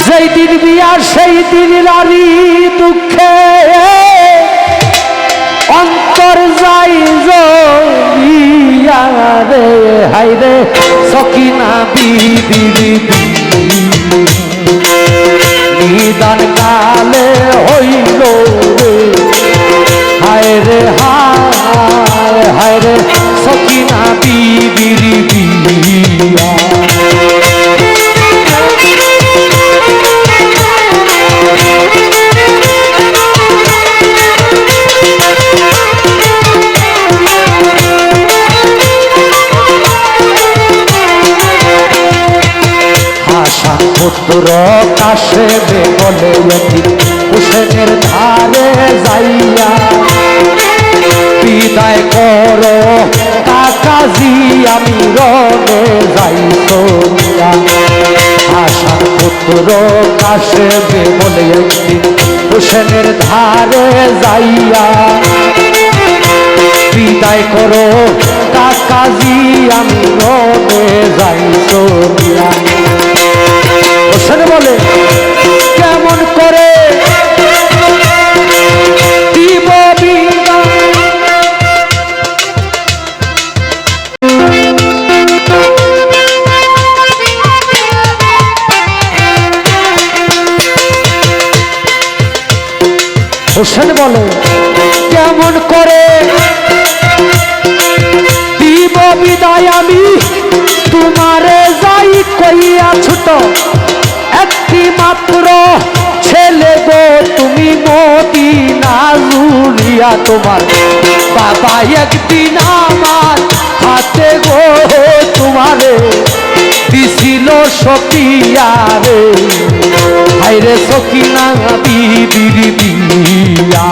যেই দিন বিয়া সেই দিন নারী দুঃখে অন্তর যাই জলিয়া রে হাই রে সকিনা বিবির নিদান কালে হইল রে হায় রে হায় হায় রে সকিনা বিবির বিয়া পুত্র কাশে বলে হুসেনের ধারে যাইয়া বিদায় করো কাকাজি আমি রনে যাই তোরা আশা পুত্র কাশে বলে হুসেনের ধারে যাইয়া বিদায় করো কাকাজি আমি রনে যাই তোরা হোসেন বলে কেমন করে দিব হোসেন বলে কেমন করে দিব বিদায় আমি তোমারে যাই কইয়া ছুট একটি মাত্র ছেলে গো তুমি মদিনা জুড়িয়া তোমার বাবা একদিন আমার হাতে গো তোমারে দিছিল সকিয়া রে হায়রে সকিনা বিবির বিয়া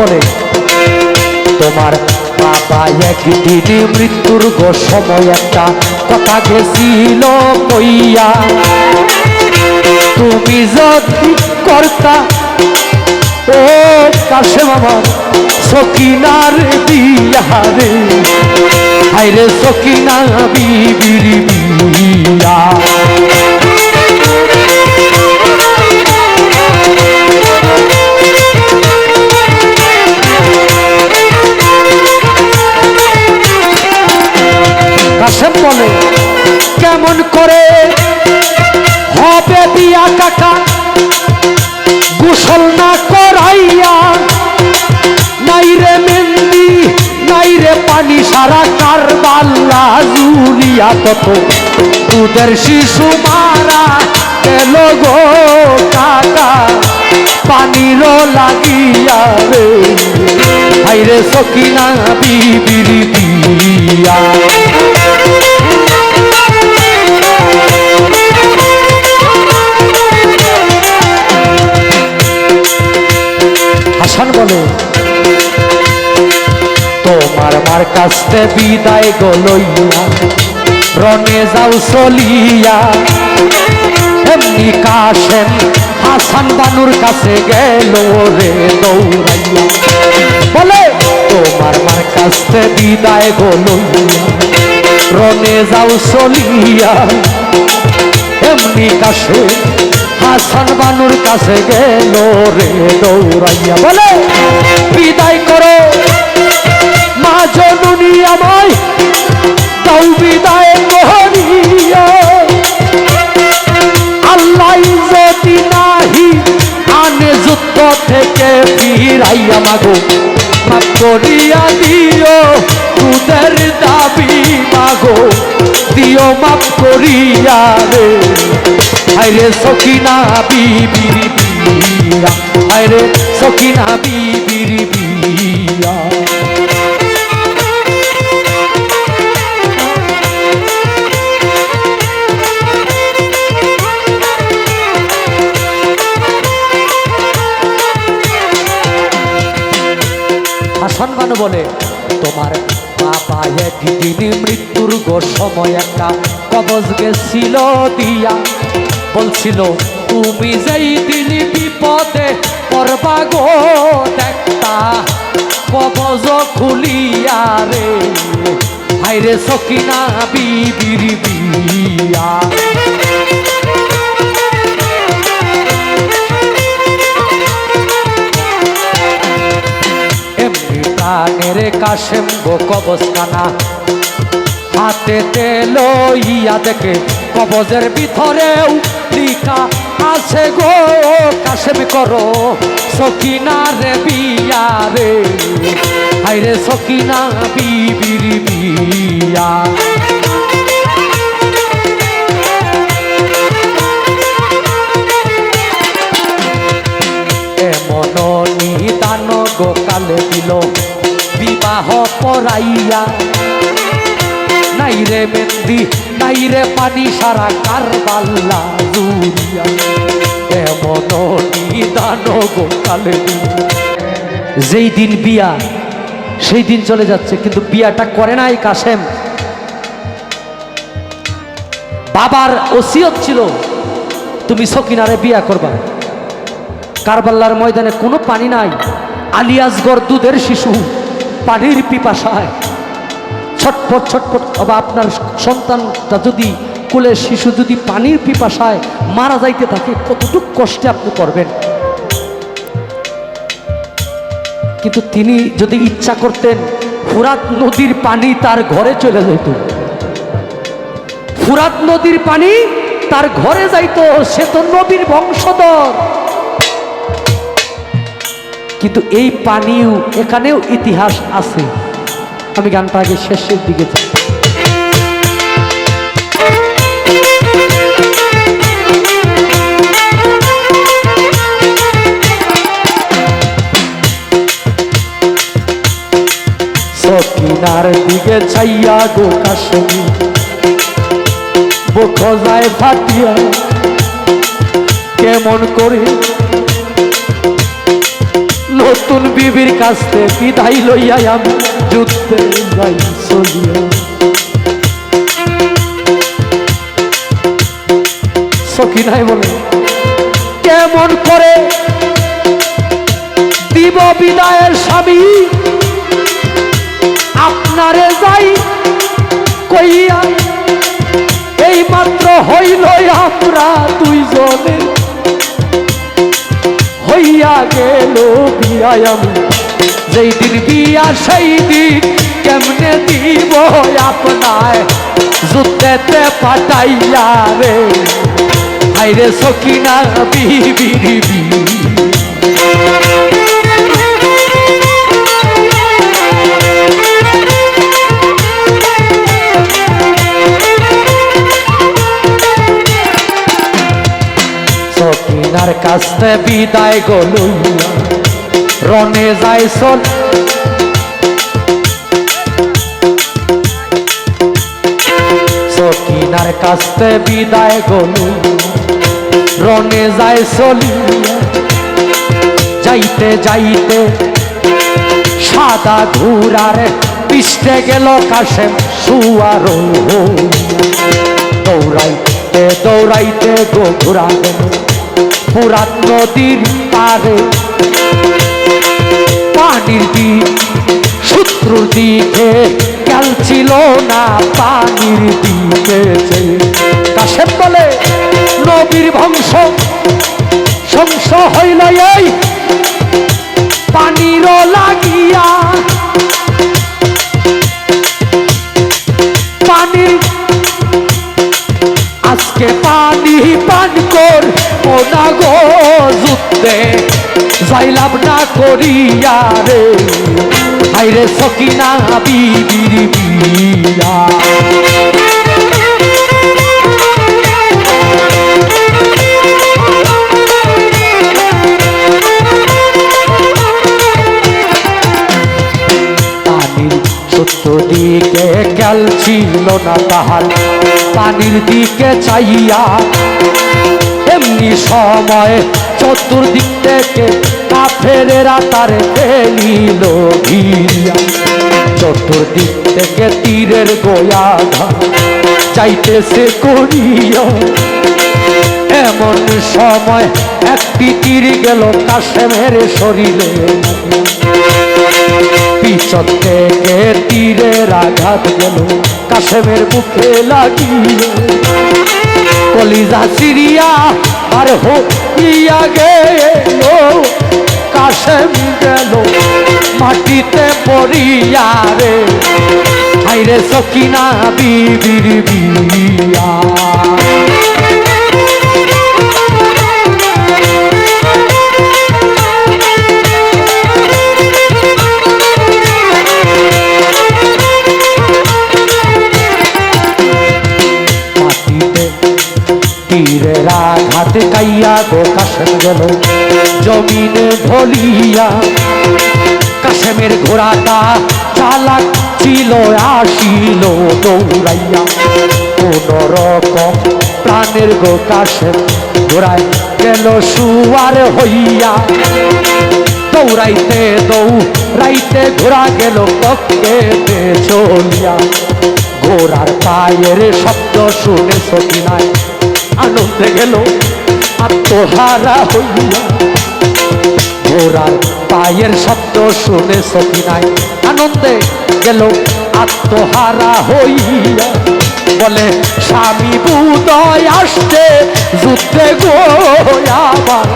বলে তোমার বাবা একদিন মৃত্যুর গো সময় একটা কথা গেছিল কইয়া তুমি যদি করতা ও কাশে বাবা সকিনার বিয়া রে হায়রে সকিনা বিবির বিয়া কাশেম বলে কেমন করে হবে বিয়া কাকা গোসল না করাইয়া নাই রে মেহেন্দি নাই রে পানি সারা কারবালা জুলিয়া কত দুধের শিশু মারা গেল গো কাকা পানির লাগিয়া রে হায়রে সকিনা বিবির বিয়া হাসান বলে তোমার মার কাছে বিদায় গলইয়া রনে যাও চলিয়া এমনি কাশেম হাসান বানুর কাছে গেল রে দৌড়াইয়া বলে তোমার মার কাছে বিদায় গলইয়া রনে যাও চলিয়া এমনি কাশেম হাসান বানুর কাছে গেল রে দৌড়াইয়া বলে বিদায় করো মা জননী আমায় দাও বিদায় করিয়া আল্লাহ যদি নাহি আনে যুদ্ধ থেকে ফিরাইয়া মাগো মাফ করিয়া দিও তোদের দাবি মাগো দিও মাফ করিয়া রে হায়রে সকিনা বিবির বিয়া হায়রে সকিনা বিবির বিয়া হাসান বানু বলে তোমার বাবা একদিন মৃত্যুর গো সময় একটা কবজ গেছিল দিয়া বলছিল তুমি যেই দিন বিপদে পড়বা গো দেখতা কবজ খুলিয়া রে, হায়রে সকিনা বিবির বিয়া। এমনি প্রাণের কাশেম গো কবজখানা হাতে লইয়া দেখে কবজের ভিতরেও লিখা আছে গো কাশেম করো সকিনা রে বিয়া রে, হায়রে সকিনা বিবির বিয়া। এমন নিদান গো কালে দিল বিবাহ পড়াইয়া, নাই রে মেহেন্দি নাই রে পানি সারা কারবালা জুড়িয়া। এমন নিদান গো কালে দিল। যেই দিন বিয়া সেই দিন চলে যাচ্ছে, কিন্তু বিয়াটা করে নাই কাশেম। বাবার ওসিয়ত ছিল তুমি সকিনারে বিয়া করবা। কারবালার ময়দানে কোনো পানি নাই, আলিয়াসগর দুধের শিশু পানির পিপাসায় ছটফট ছটফট। বা আপনার সন্তানটা যদি কোলের শিশু যদি পানির পিপাসায় মারা যাইতে থাকে কতটুক কষ্টে আপনি করবেন। কিন্তু তিনি যদি ইচ্ছা করতেন ফুরাত নদীর পানি তার ঘরে চলে যেত, ফুরাত নদীর পানি তার ঘরে যাইতো, সে তো নবীর বংশধর। কিন্তু এই পানিও এখানেও ইতিহাস আছে। আমি গানটা আগে শেষের দিকে যাই। সকিনার দিকে চাইয়া গো কাশেমি বুক যায় ফাটিয়া, কেমন করে নতুন বিবির কাছে বিদায় লইয়া আমি যুদ্ধে যাই চলিয়া। সকিনায় বলে কেমন করে দিব বিদায়ের স্বামী, আপনারে যাই কইয়া এই মাত্র হইল আমরা দুইজনে, হইয়া গেল বিয়া। আমি যেই দিন বিয়া সেই দিন কেমনে দিব আপনায় যুদ্ধেতে পাঠাইয়া রে, হায়রে সকিনা বিবির বিয়া। সকিনার কাছে বিদায় গো লইয়া রনে যায় চল, সকিনার কাছে বিদায় গো লইয়া রনে যায় চলিয়া। যাইতে যাইতে সাদা ঘোড়ার পিষ্টে গেল কাশেম সুয়ার, দৌড়াইতে দৌড়াইতে গো ঘোড়া গেল ফুরাত নদীর পারে, পানির দিক শত্রুর দিকে খেয়াল ছিল না পানির দিকে। কাশেম বলে নবীর বংশ ধ্বংস হইল এই পানির লাগিয়া, পানির আজকে পানি পান কর না গো যুদ্ধে যাইলাম না করিয়া রে, হায়রে সকিনা বিবির বিয়া। দিকে খেয়াল ছিল না তাহার পানির দিকে চাইয়া, এমনি সময় চতুর্দিক থেকে কাফেরেরা তারে ফেলিল ঘিরিয়া। চতুর্দিক থেকে তীরের গোয়া চাইতেছে করিয়া, এমন সময় একটি তীর গেল কাশেমের শরীরে, পিছন থেকে তীরের আঘাত গেল কাশেমের মুখে লাগিয়ে, কলিজা সিরিয়া আর হইয়া গেল কাশেম গেল মাটিতে পড়িয়া রে, হাইরে সকিনা বিবির বিয়া। তীরের আঘাত গাইয়া গো কাশেম গেল জমিনে ঢলিয়া, কাশেমের ঘোড়াটা চালাক ছিল আসিল দৌড়াইয়া, কোন রকম প্রাণের গো কাশেম ঘোড়ায় গেল সুয়ার হইয়া, দৌড়াইতে দৌড়াইতে ঘোড়া গেল পক্ষে চলিয়া, ঘোড়ার পায়ের শব্দ শুনে সকিনায় আনন্দে গেল আত্মহারা হইয়া, ঘোড়ার পায়ের শব্দ শুনে সকিনায় আনন্দে গেল আত্মহারা হইয়া, বলে স্বামী বুদয় আসছে যুদ্ধে গো আবার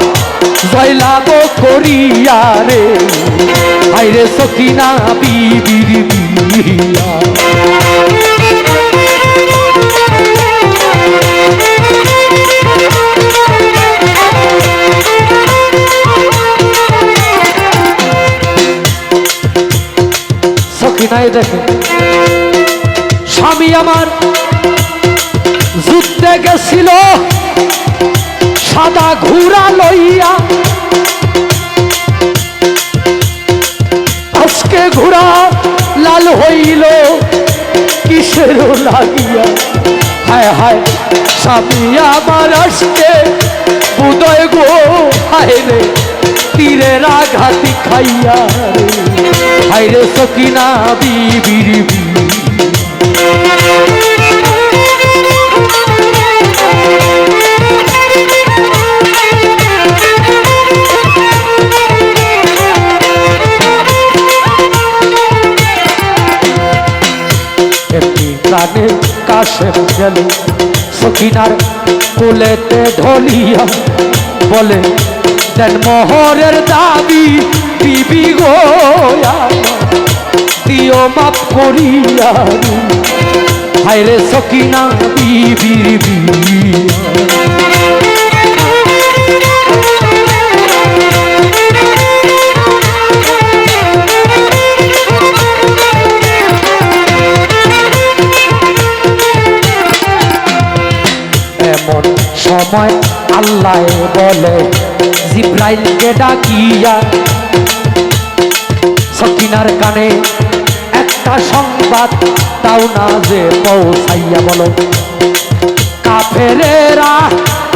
জয়লাভ করিয়া রে, হাইরে সকিনা বিবির বিয়া। সকিনায় দেখে স্বামী আমার যুদ্ধে গেছিল সাদা ঘোড়া লইয়া, আজকে ঘোড়া লাল হইল কিসের লাগিয়া, হায় হায় স্বামী আমার আজকে উদয় গো হায় রে তীরের আঘাতি খাইয়া, হায়রে সকিনা বিবির বিয়া। একটি প্রাণের কাশেম গেল সকিনার কোলেতে ঢলিয়া, বলে দেন মোহরের দাবি বিবি গো দিও মাপ করিয়া, হায়রে সকিনা বিবির বিয়া। এমন সময় আল্লাহ বলে জিব্রাইলকে ডাকিয়া, সকিনার কানে একটা সংবাদ দাও না যে পৌঁছাইয়া, বলো কাফেরেরা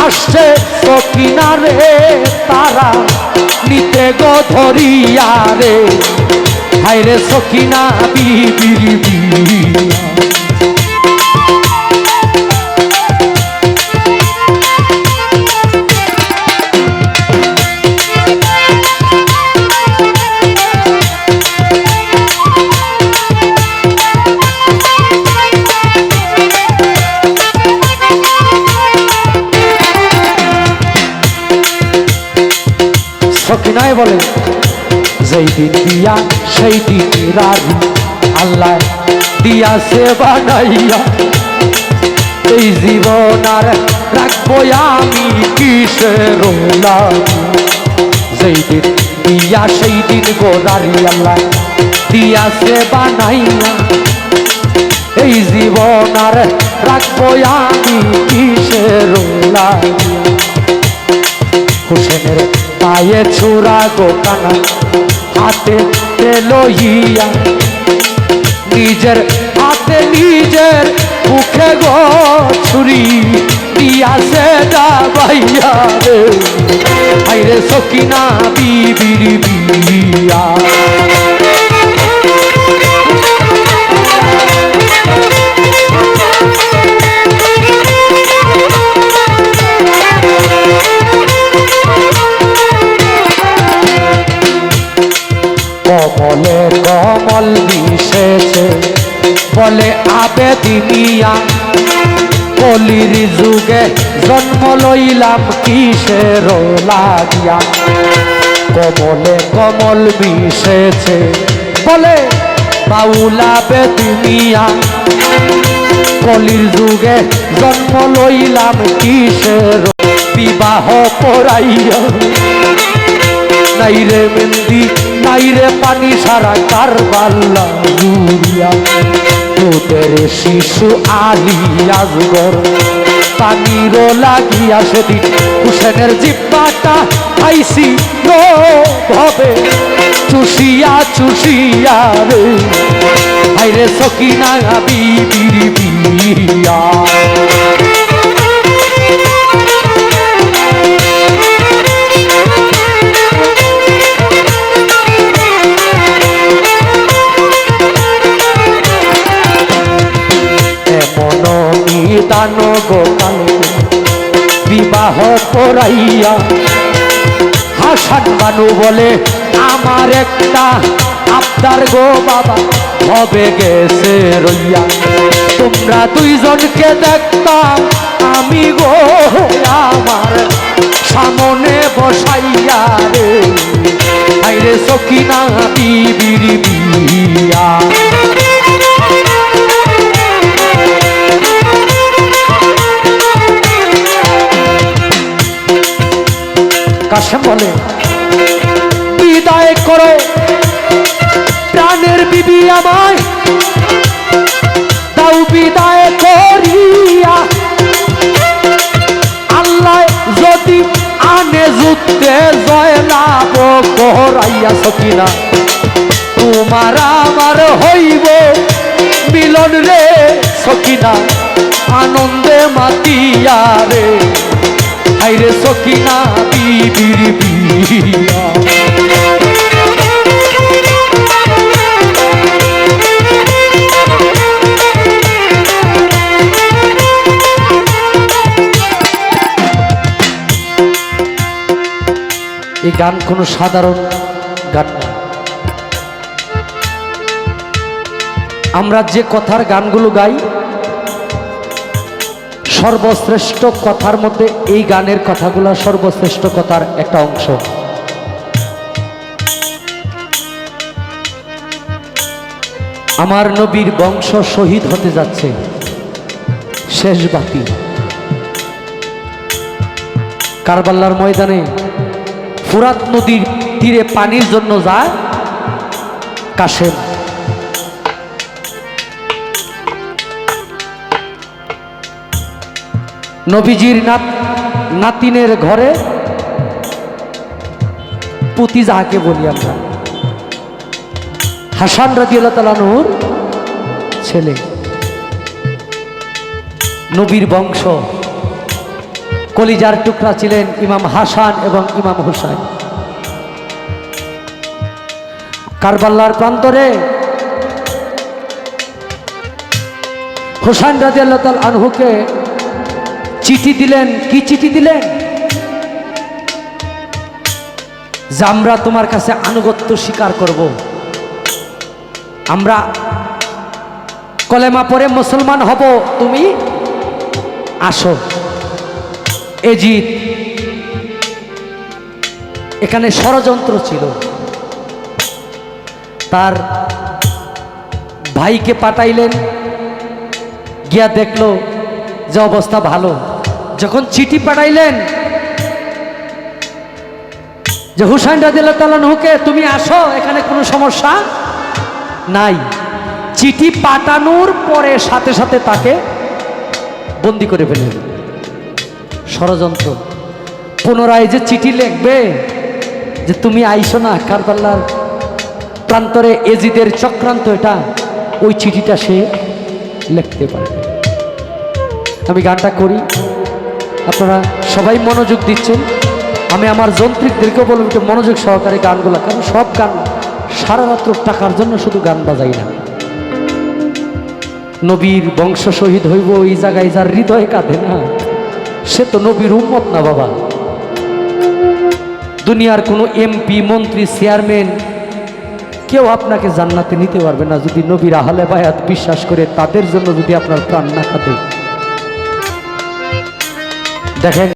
আসছে সকিনা রে তারা নিতে গো ধরিয়া রে, হায়রে সকিনা বিবির বিয়া। সকিনায় বলে যেই দিন বিয়া সেই দিন রাজি, আল্লাহ দিয়াছে বানাইয়া, এই জীবন আর রাখবো আমি কিসের লাগি, যেই দিন বিয়া সেই দিন গোদারি আল্লাহ দিয়াছে বানাইয়া, এই জীবন আর রাখবো আমি কিসের লাগি, হুসেনের পায়ে ছোড়া গো কানা হাতে লইয়া, নিজের হাতে নিজের মুখে গো ছুরি দিয়াছে দাবাইয়া রে, হায়রে সকিনা বিবির বিয়া। আবেদিনিয়া কলির যুগে জন্ম লইলাম কিসের লাগিয়া কমলে কমল মিশেছে বলে বাউলা বেদিনিয়া কলির যুগে জন্ম লইলাম কিসের বিবাহ পড়াইয়া নাইরে মেহেন্দি নাইরে পানি সারা কারবাল্লা জুড়িয়া তোদের শিশু আলী আজগর পানির লাগিয়া সেদিন হুসেনের জিব্বাটা খাইছি ভাবে চুষিয়া চুষিয়া রে হাইরে সকিনা বিবির বিয়া দান গোকালে বিবাহ পড়াইয়া হাসান বানু বলে আমার একটা আবদার গো বাবা হবে গেছে রইয়া তোমরা দুইজনকে দেখতাম আমি গো আমার সামনে বসাইয়া রে আইরে সকিনা বিবির বিয়া কাশেম বলে বিদায় করো প্রাণের বিবি আমায় তাও বিদায় করিয়া আল্লাহ যদি আনে যুদ্ধে জয়লাভ করাইয়া সকিনা তোমার আমার হইব মিলন রে সকিনা আনন্দে মাতিয়া রে আইরে সকিনা বিবির বিয়া এই গান কোনো সাধারণ গান না। আমরা যে কথার গানগুলো গাই সর্বশ্রেষ্ঠ কথার মধ্যে এই গানের কথাগুলো সর্বশ্রেষ্ঠ কথার একটা অংশ। আমার নবীর বংশ শহীদ হতে যাচ্ছে, শেষ বাতি কারবালার ময়দানে ফুরাত নদীর তীরে পানির জন্য যায় কাশেম। নবীজির নাতিনের ঘরে পুতি যাহাকে বলি আমরা, হাসান রাদিয়াল্লাহু তাআলা আনহুর ছেলে, নবীর বংশ, কলিজার টুকরা ছিলেন ইমাম হাসান এবং ইমাম হুসাইন। কারবালার প্রান্তরে হুসাইন রাদিয়াল্লাহু তাআলা আনহুকে চিঠি দিলেন। কি চিঠি দিলেন? যে আমরা তোমার কাছে আনুগত্য স্বীকার করব, আমরা কলেমা পড়ে মুসলমান হব, তুমি আসো। এজিদ এখানে ষড়যন্ত্র ছিল, তার ভাইকে পাঠাইলেন, গিয়া দেখলো যে অবস্থা ভালো। যখন চিঠি পাঠাইলেন যে হুসাইন রাদিয়াল্লাহু তাআলা আনহুকে তুমি আসো, এখানে কোনো সমস্যা নাই, চিঠি পাঠানোর পরে সাথে সাথে তাকে বন্দি করে ফেললেন। ষড়যন্ত্র। পুনরায় যে চিঠি লিখবে যে তুমি আইসো না, কারবালার প্রান্তরে এজিদের চক্রান্ত এটা, ওই চিঠিটা সে লিখতে পারে। আমি গানটা করি, আপনারা সবাই মনোযোগ দিচ্ছেন। আমি আমার যন্ত্রিকদেরকেও বলব একটু মনোযোগ সহকারে গানগুলা, কারণ সব গান সারা রাত্র টাকার জন্য শুধু গান বাজাই না। নবীর বংশ শহীদ হইব এই জায়গায় যার হৃদয় কাঁদে না, সে তো নবীর উম্মত না বাবা। দুনিয়ার কোনো এমপি, মন্ত্রী, চেয়ারম্যান কেউ আপনাকে জান্নাতে নিতে পারবে না যদি নবীর আহলে বায়াত বিশ্বাস করে তাদের জন্য যদি আপনার প্রাণ না কাঁদে। দেখেন